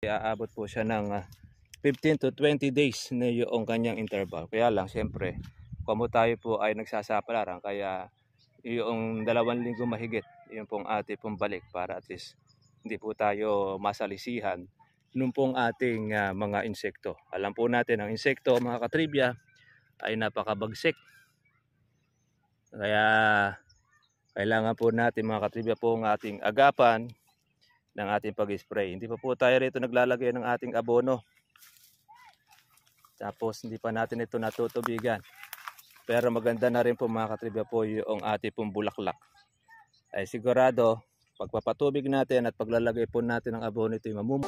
Aabot po siya ng 15 to 20 days na yung kanyang interval. Kaya lang siyempre, kung tayo po ay nagsasapalaran, kaya yung 2 linggo mahigit, yun pong ating pong balik para at least hindi po tayo masalisihan nung pong ating mga insekto. Alam po natin ang insekto, mga katribya, ay napakabagsik. Kaya kailangan po natin, mga katribya, po ang ating agapan ng ating pag-spray. Hindi pa po tayo rito naglalagay ng ating abono. Tapos hindi pa natin ito natutubigan. Pero maganda na rin po, mga katribya, po yung ating pong bulaklak. Ay sigurado, pagpapatubig natin at paglalagay po natin ng abono, ito yung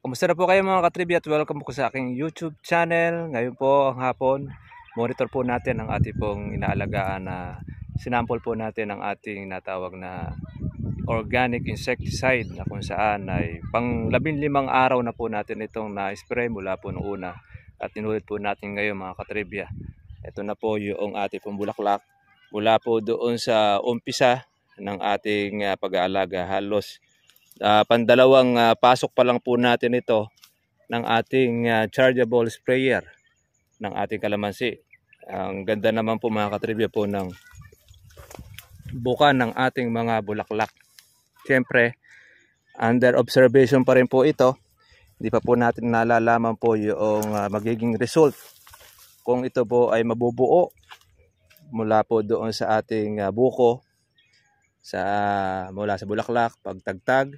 Kumusta na po kayo, mga katribya, at welcome po sa aking YouTube channel. Ngayon po ang hapon, monitor po natin ang ating pong inaalagaan na sinampol po natin ang ating natawag na organic insecticide, na kung saan ay pang 15 araw na po natin itong na-spray mula po noong una. At inulit po natin ngayon, mga katribya. Ito na po yung ating pong bulaklak mula po doon sa umpisa ng ating pag-aalaga. Halos pandalawang pasok pa lang po natin ito ng ating chargeable sprayer ng ating kalamansi. Ang ganda naman po, mga katribya, po ng buka ng ating mga bulaklak. Siyempre, under observation pa rin po ito. Hindi pa po natin nalalaman po yung magiging result kung ito po ay mabubuo mula po doon sa ating buko, mula sa bulaklak, pagtagtag,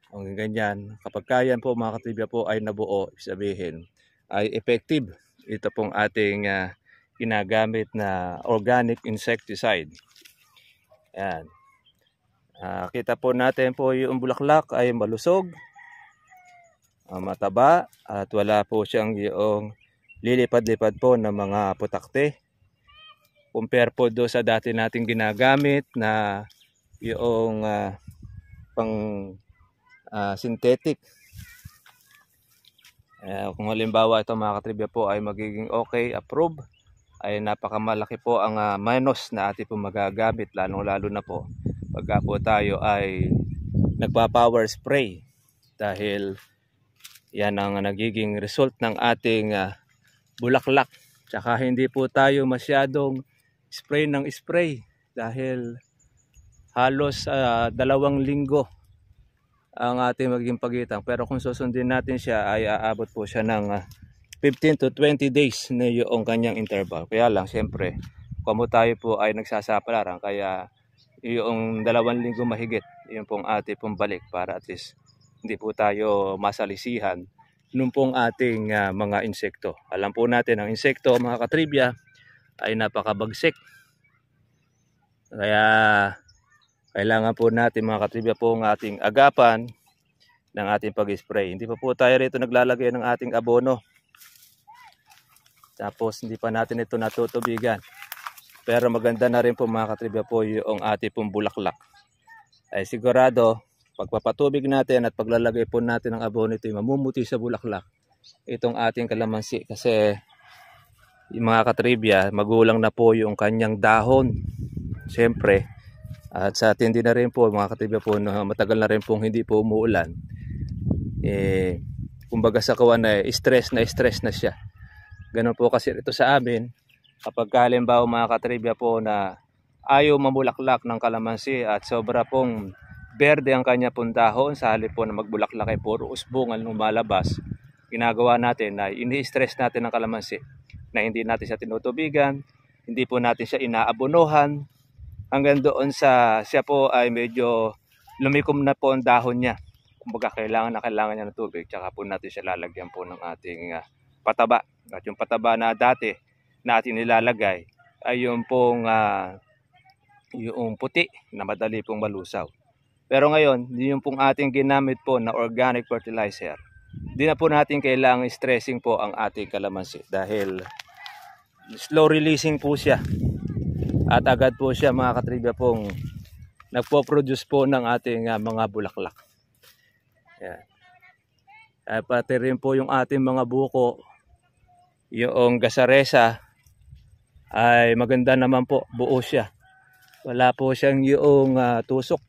ang ganyan. Kapag kayan po, mga katribya, po ay nabuo, sabihin ay effective ito pong ating ginagamit na organic insecticide. Yan. Kita po natin po yung bulaklak ay malusog, mataba, at wala po siyang yung lilipad-lipad po ng mga putakte. Compare po do sa dati nating ginagamit na yung pang synthetic. Kung halimbawa ito, mga katribya, po ay magiging okay, approve, ay napakamalaki po ang minus na ating po magagamit, lalo na po pagka po tayo ay nagpa-power spray, dahil yan ang nagiging result ng ating bulaklak. Tsaka hindi po tayo masyadong spray ng spray, dahil halos 2 linggo ang ating magiging pagitan. Pero kung susundin natin siya, ay aabot po siya ng 15 to 20 days na yung kanyang interval. Kaya lang siyempre, kung tayo po ay nagsasapalaran, kaya yung 2 linggo mahigit, yun pong ating pong balik para at least hindi po tayo masalisihan nung pong ating mga insekto. Alam po natin ang insekto, mga katribya, ay napakabagsik. Kaya kailangan po natin, mga katribya, po ang ating agapan ng ating pag-spray. Hindi pa po tayo rito naglalagay ng ating abono. Tapos hindi pa natin ito natutubigan. Pero maganda na rin po, mga katribya, po yung ating pong bulaklak. Ay sigurado, pagpapatubig natin at paglalagay po natin ng abono, ito yung mamumuti sa bulaklak itong ating kalamansi. Kasi yung mga katribya, magulang na po yung kanyang dahon. Siyempre, at sa tindi na rin po, mga katribya, po na matagal na rin pong hindi po umuulan, kumbaga sa kawan na stress na siya. Ganun po kasi ito sa amin. Kapag halimbawa, mga katribya, po na ayaw mamulaklak ng kalamansi at sobra pong berde ang kanya pong dahon, sa halip po na magbulaklak ay puro usbong ang lumalabas, ginagawa natin na ini-stress natin ng kalamansi na hindi natin siya tinutubigan, hindi po natin siya inaabonohan, hanggang doon sa siya po ay medyo lumikom na po ang dahon niya. Kumbaga kailangan niya ng tubig, tsaka po natin siya lalagyan po ng ating pataba. At yung pataba na dati natin nilalagay ay yung pong yung puti na madali pong malusaw. Pero ngayon, yung pong ating ginamit po na organic fertilizer, di na po natin kailangan stressing po ang ating kalamansi, dahil slow releasing po siya. At agad po siya mga katribya pong nagpo-produce po ng ating mga bulaklak. Yan. At pati rin po yung ating mga buko, yung gasaresa ay maganda naman po, buo siya. Wala po siyang yung tusok.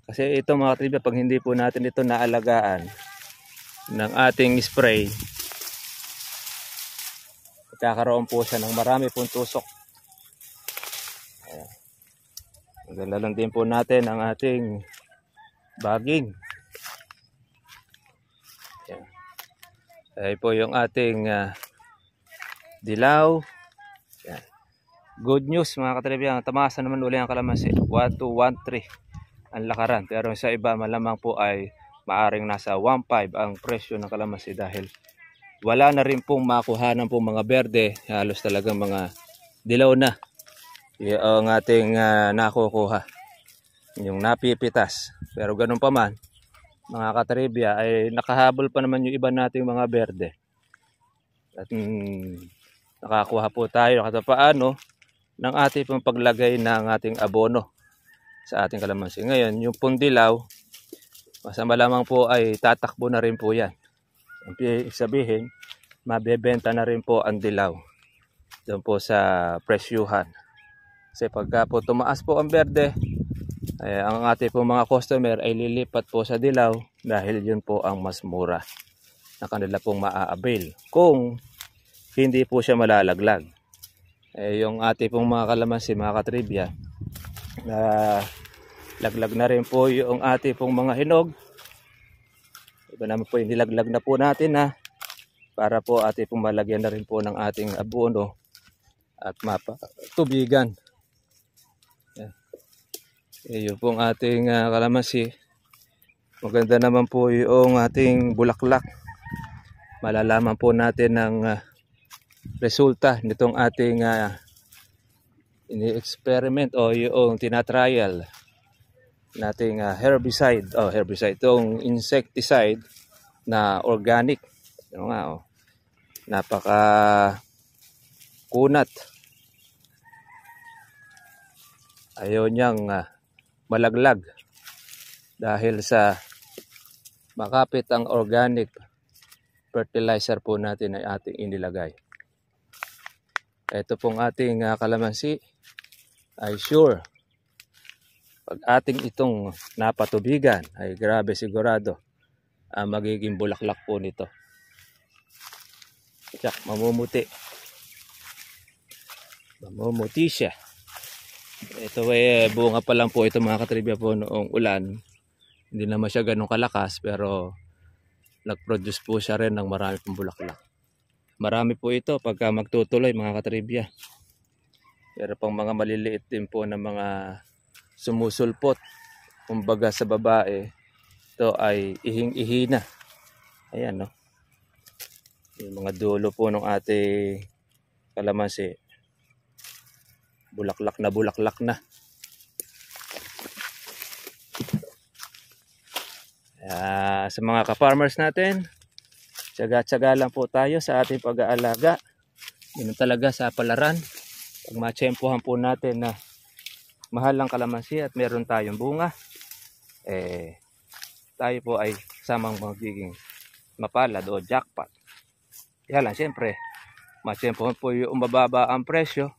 Kasi ito mga katribya, pag hindi po natin ito naalagaan ng ating spray, magkakaroon po siya ng marami pong tusok. Maganda lang din po natin ang ating bagging. Yan. Ay po yung ating dilaw. Yan. Good news mga katribya, tamasa naman uli ang kalamansi. 1213 ang lakaran. Pero sa iba malamang po ay maaring nasa 1.5 ang presyo ng kalamansi dahil wala na rin pong makuhanan pong mga berde. Halos talagang mga dilaw na yung ating nakukuha, yung napipitas. Pero ganun pa man mga katribya ay nakahabol pa naman yung iba nating mga berde. At nakakuha po tayo kahit paano ng ating pong paglagay ng ating abono sa ating kalamansi. Ngayon yung pong dilaw, masama lamang po ay tatakbo na rin po yan. Ang sabihin, mabebenta na rin po ang dilaw doon po sa presyuhan. Kasi pagka po tumaas po ang berde, ay ang ating pong mga customer ay lilipat po sa dilaw dahil yun po ang mas mura na kanila pong maa-avail kung hindi po siya malalaglag. Yung ating pong mga kalamansi, mga katribya, laglag na rin po yung ating pong mga hinog. Iba naman po yung nilaglag na po natin para po ating pong malagyan na rin po ng ating abono at mapatubigan. Yun pong ating kalamansi. Maganda naman po yung ating bulaklak. Malalaman po natin ng resulta nitong ating ini-experiment o yung tinatrial nating herbicide. Herbicide. Itong insecticide na organic. Ano nga, napaka kunat. Ayaw niyang malaglag dahil sa makapit ang organic fertilizer po natin ay ating inilagay. Ito pong ating kalamansi ay sure, pag ating itong napatubigan ay grabe sigurado ang magiging bulaklak po nito. Tsak, mamumuti siya. Ito ay bunga pa lang po ito mga katribya po noong ulan. Hindi naman siya ganun kalakas pero nag-produce po siya rin ng marami pong bulaklak. Marami po ito pagka magtutuloy mga katribya. Pero pang mga maliliit din po na mga sumusulpot, kumbaga sa babae, ito ay ihing-ihina. Ayan no. Yung mga dulo po ng ating kalamansi, bulaklak na. Sa mga ka-farmers natin, tiyaga-tiyaga lang po tayo sa ating pag-aalaga. Yun talaga sa palaran. Pag matsyempohan po natin na mahal ang kalamansi at meron tayong bunga, tayo po ay samang magiging mapalad o jackpot. Kaya lang, siyempre, matsyempohan po yung mababa ang presyo,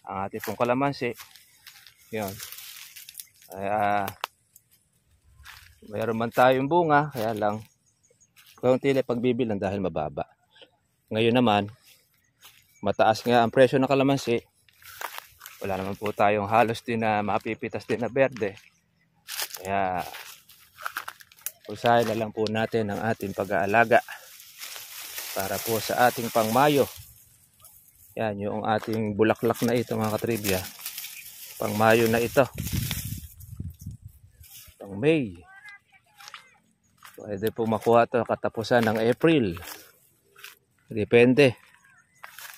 ang ating pong kalamansi. Yun. Mayroon man tayong bunga, kaya lang kaunti lang pagbibilang dahil mababa. Ngayon naman, mataas nga ang presyo ng kalamansi. Wala naman po tayong halos din na mapipitas din na berde. Kaya usahin na lang po natin ang ating pag-aalaga para po sa ating pangmayo. Yan yung ating bulaklak na ito mga katribya. Pangmayo na ito. Pang May. Pwede po makuha ito katapusan ng April. Depende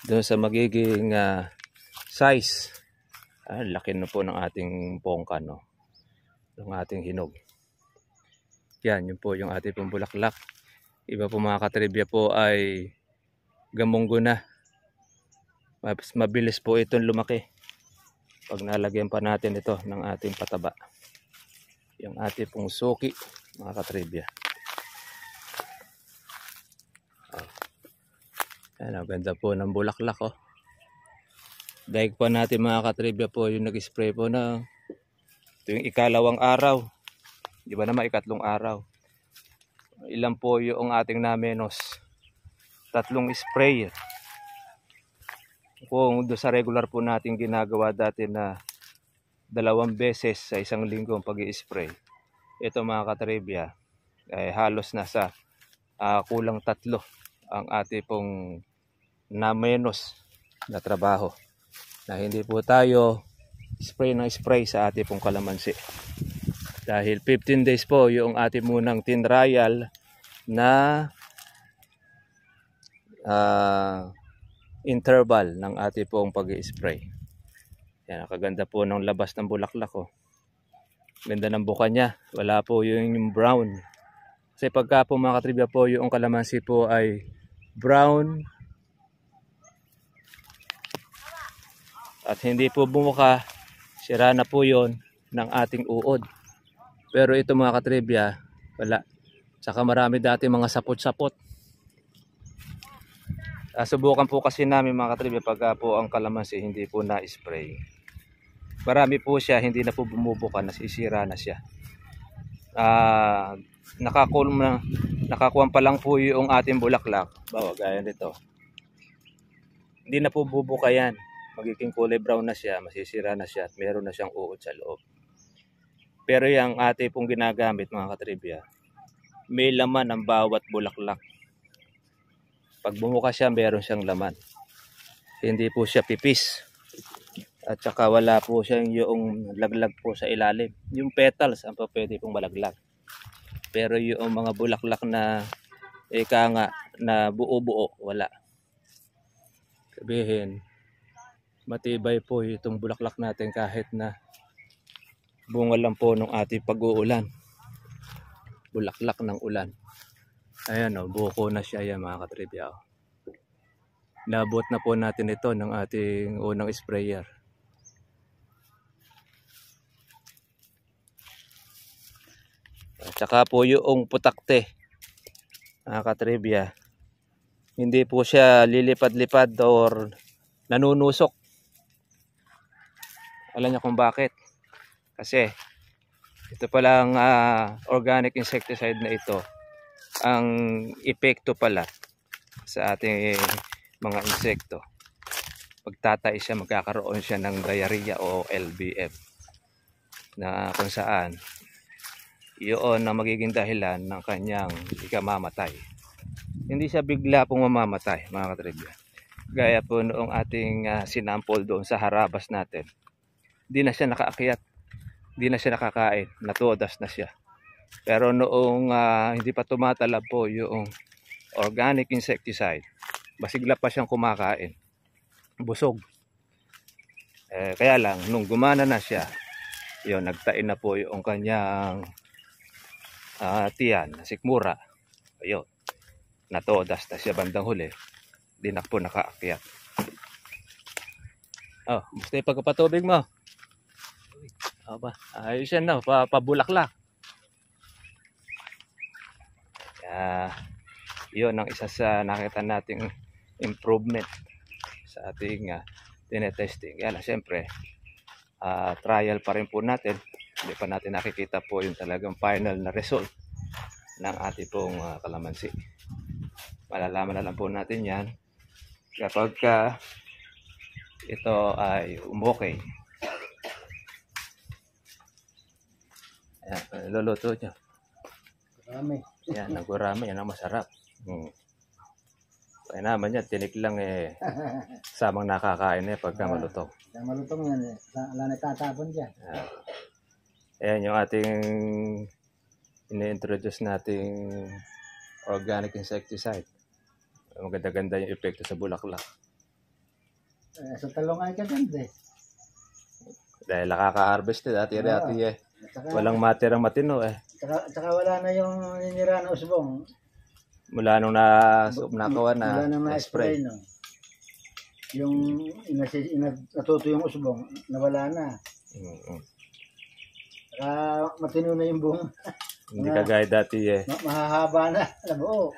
doon sa magiging size. Laki na po ng ating pongka, no? Ng ating hinog. Yan, yun po yung ating pong bulaklak. Iba po mga katribya po ay gamunggo na. Mabilis po itong lumaki. pag nalagyan pa natin ito ng ating pataba, yung ating pong suki, mga katribya. Ayan, ang ganda po ng bulaklak, oh. Dahil pa natin, mga katribya, po yung nag-spray po na ito yung ikalawang araw, di ba naman ikatlong araw. Ilan po yung ating namenos? 3 spray. Kung doon sa regular po natin ginagawa dati na 2 beses sa isang linggo ang pag-i-spray, ito, mga katribya, ay halos nasa kulang 3 ang ating pong namenos na trabaho, na hindi po tayo spray ng spray sa ating pong kalamansi. Dahil 15 days po yung ating munang tinrial na interval ng ating pong pag-i-spray. Yan, nakaganda po ng labas ng bulaklak, oh. Ganda ng buka niya, wala po yung brown. Kasi pagka po, mga katribya, po yung kalamansi po ay brown at hindi po bumuka, sira na po yon ng ating uod. Pero ito, mga katribya, wala. Saka marami dati mga sapot-sapot. Subukan po kasi namin, mga katribya, pagka po ang kalamansi hindi po na-spray, marami po siya, hindi na po bumubuka, nasisira na siya. Nakakuha pa lang po yung ating bulaklak, bawa gaya nito, hindi na po bubuka yan, magiging kulay brown na siya, masisira na siya at meron na siyang uod sa loob. Pero yung ating pong ginagamit, mga katribya, may laman ang bawat bulaklak. Pag bumuka siya, meron siyang laman, hindi po siya pipis. At saka wala po siya yung laglag po sa ilalim. Yung petals ang pwede pong malaglag. Pero yung mga bulaklak na ika nga na buo-buo, wala. Sabihin, matibay po itong bulaklak natin kahit na bunga lang po ng ating pag-uulan. Bulaklak ng ulan. Ayan, oh, buko na siya yan, mga katribya. Nabot na po natin ito ng ating unang sprayer. At saka po yung putakte, mga katribya, hindi po siya lilipad-lipad or nanunusok. Alam niyo kung bakit? Kasi ito palang organic insecticide na ito, ang epekto pala sa ating mga insekto, pagtatay siya, magkakaroon siya ng diarrhea o LBF, na kung saan iyon ang magiging dahilan ng kanyang ikamamatay. Hindi siya bigla pong mamamatay, mga katribya. Gaya po noong ating sinampol doon sa harabas natin, hindi na siya nakaakyat, hindi na siya nakakain, natudas na siya. Pero noong hindi pa tumatalab po yung organic insecticide, masigla pa siyang kumakain, busog. Kaya lang, nung gumana na siya, yun, nagtain na po yung kanyang tiyan, sikmura. Ayun, natodas na siya bandang huli, di na po nakaakyat. Oh, gusto yung pagkapatubig mo? Aba, ayos yan, no? Pabulaklak. Yun ang isa sa nakita nating improvement sa ating tinetesting. Yan, siyempre, trial pa rin po natin. Hindi pa natin nakikita po yung talagang final na result ng ating pong kalamansi. Malalaman na lang po natin yan kapag ito ay umokay. Ayan, luluto nyo. Gurami. Yan, nagurami. Yan ang masarap. Kaya naman yan, tinik lang samang nakakain pagka maluto. Malutong yan wala na tatapon dyan. Ayan yung ating ini-introduce nating organic insecticide. Maganda-ganda yung epekto sa bulaklak. Sa talong ay kaganda. Dahil nakaka-harvest dati walang matirang matino Tsaka wala na yung ninira na usbong. Mula nung nakawa na spray. No? yung natuto yung usbong, nawala na. Saka matino na yung buong, Hindi kagaya dati eh. mahahaba na. Alam mo,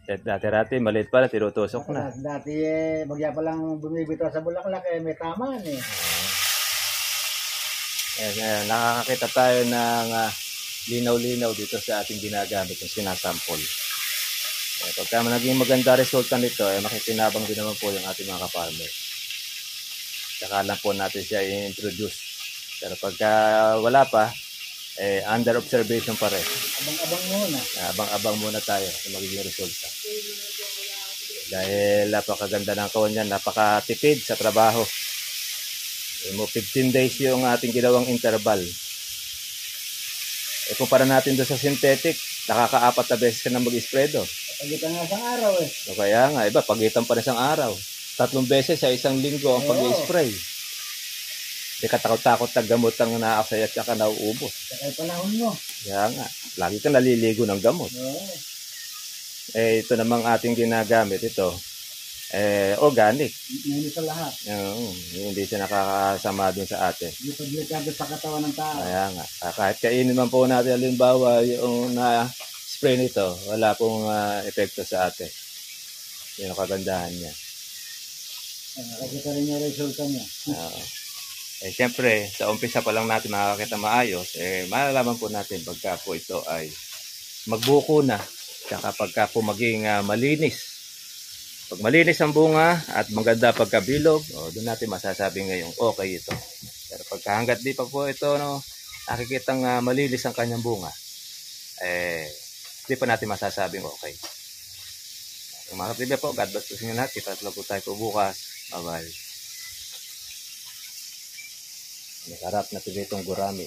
Dati maliit pala, tinutusok na. dati bagya pa lang bumibitaw sa bulaklak may taman eh. Ayan, nakakakita tayo ng linaw-linaw dito sa ating ginagamit, yung sinasample. Pagka naging maganda resulta nito, makikinabang din naman po yung ating mga ka-farmer. Saka lang po natin siya i-introduce. Pero pagka wala pa, under observation pa rin. Abang-abang muna. Abang-abang muna tayo sa magiging resulta. Dahil napakaganda ng kawan niyan, napakatipid sa trabaho. 15 days yung ating ginawang interval. Kumpara natin doon sa synthetic, nakaka-4 na beses ka na mag-spray do. Pagitan nga isang araw eh. So, kaya nga, iba, pagitan pa rin isang araw. 3 beses sa isang linggo ang pag-spray. Hindi ka takot-takot na gamot ang naasaya at saka nauubos. Saka yung panahon mo. Kaya nga, lagi ka naliligo ng gamot. Ito namang ating ginagamit, ito, organic. Hindi sa lahat. Hindi siya nakakasama dun sa atin. Hindi paglikado sa katawan ng tao. Kaya nga, kahit kainin man po natin, halimbawa, yung na-spray nito, wala pong epekto sa atin. Yun ang kagandahan niya. Nakakita rin yung resulta niya. Siyempre, sa umpisa pa lang natin makakita maayos, malalaman po natin pagka po ito ay magbuko na, saka pagka po maging malinis. Pag malinis ang bunga at maganda pagkabilog, doon natin masasabi ngayong okay ito. Pero pagka hanggat di pa po ito, nakikitang malinis ang kanyang bunga, di pa natin masasabing okay. Mga katribya po, God bless po sa inyo lahat. Kita po tayo po bukas. Bye-bye. Masarap na itong gurami.